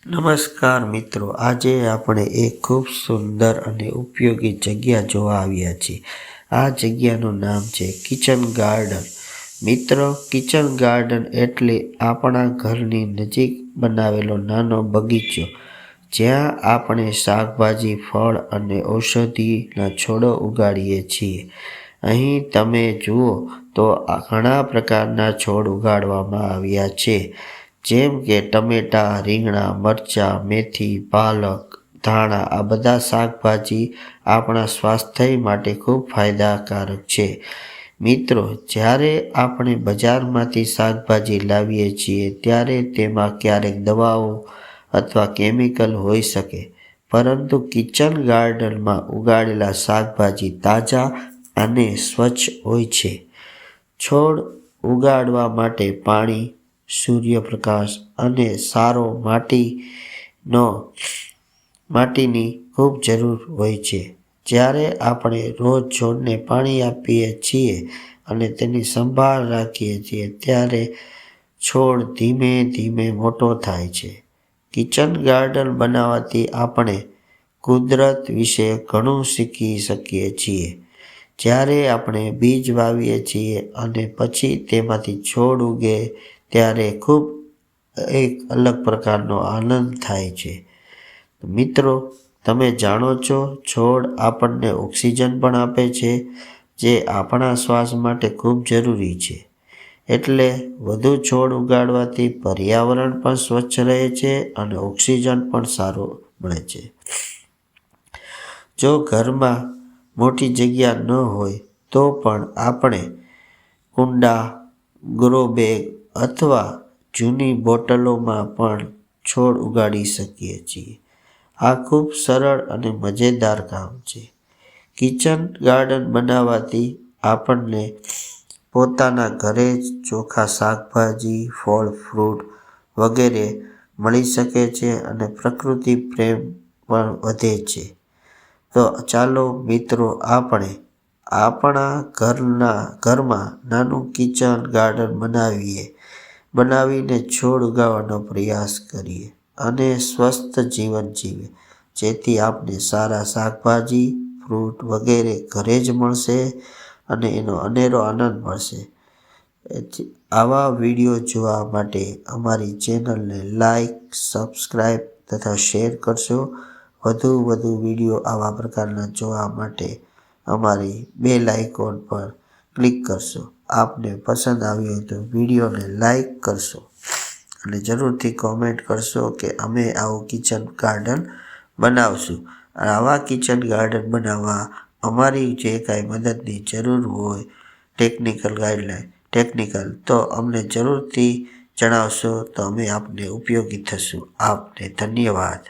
નમસ્કાર મિત્રો, આજે આપણે એક ખૂબ સુંદર અને ઉપયોગી જગ્યા જોવા આવ્યા છીએ. આ જગ્યાનું નામ છે કિચન ગાર્ડન. મિત્રો, કિચન ગાર્ડન એટલે આપણા ઘરની નજીક બનાવેલો નાનો બગીચો, જ્યાં આપણે શાકભાજી, ફળ અને ઔષધિના છોડો ઉગાડીએ છીએ. અહીં તમે જુઓ તો ઘણા પ્રકારના છોડ ઉગાડવામાં આવ્યા છે, જેમ કે ટમેટા, રીંગણા, મરચાં, મેથી, પાલક, ધાણા. આ બધા શાકભાજી આપણા સ્વાસ્થ્ય માટે ખૂબ ફાયદાકારક છે. મિત્રો, જ્યારે આપણે બજારમાંથી શાકભાજી લાવીએ છીએ ત્યારે તેમાં ક્યારેક દવાઓ અથવા કેમિકલ હોઈ શકે, પરંતુ કિચન ગાર્ડનમાં ઉગાડેલા શાકભાજી તાજા અને સ્વચ્છ હોય છે. છોડ ઉગાડવા માટે પાણી, સૂર્યપ્રકાશ અને સારો માટીની ખૂબ જરૂર હોય છે. જ્યારે આપણે રોજ છોડને પાણી આપીએ છીએ અને તેની સંભાળ રાખીએ છીએ, ત્યારે છોડ ધીમે ધીમે મોટો થાય છે. કિચન ગાર્ડન બનાવવાથી આપણે કુદરત વિશે ઘણું શીખી શકીએ છીએ. જ્યારે આપણે બીજ વાવીએ છીએ અને પછી તેમાંથી છોડ ઉગે, ત્યારે ખૂબ એક અલગ પ્રકારનો આનંદ થાય છે. મિત્રો, તમે જાણો છો, છોડ આપણને ઓક્સિજન પણ આપે છે, જે આપણા શ્વાસ માટે ખૂબ જરૂરી છે. એટલે વધુ છોડ ઉગાડવાથી પર્યાવરણ પણ સ્વચ્છ રહે છે અને ઓક્સિજન પણ સારો મળે છે. જો ઘરમાં મોટી જગ્યા ન હોય તો પણ આપણે કુંડા, ગ્રો બેગ અથવા જૂની બોટલોમાં પણ છોડ ઉગાડી શકીએ છીએ. આ ખૂબ સરળ અને મજેદાર કામ છે. કિચન ગાર્ડન બનાવવાથી આપણને પોતાના ઘરે જ ચોખ્ખા શાકભાજી, ફળ, ફ્રૂટ વગેરે મળી શકે છે અને પ્રકૃતિ પ્રેમ પણ વધે છે. તો ચાલો મિત્રો, આપણે આપણા ઘરમાં નાનું કિચન ગાર્ડન બનાવીને છોડ ઉગાડવાનો પ્રયાસ કરીએ અને સ્વસ્થ જીવન જીવીએ, જેથી આપણે સારા શાકભાજી, ફ્રૂટ વગેરે ઘરે જ મળશે અને એનો અનેરો આનંદ મળશે. આવા વિડીયો જોવા માટે અમારી ચેનલને લાઈક, સબસ્ક્રાઈબ તથા શેર કરશો. વધુ વિડીયો આવા પ્રકારના જોવા માટે અમારી બેલ આઇકોન પર ક્લિક કરશો. આપને પસંદ આવ્યો તો વિડીયોને લાઈક કરશો અને જરૂરથી કોમેન્ટ કરશો કે અમે આવું કિચન ગાર્ડન બનાવશું. આવા કિચન ગાર્ડન બનાવવા અમારી જે કાંઈ મદદની જરૂર હોય, ટેકનિકલ, તો અમને જરૂરથી જણાવશો, તો અમે આપને ઉપયોગી થશું. આપને ધન્યવાદ.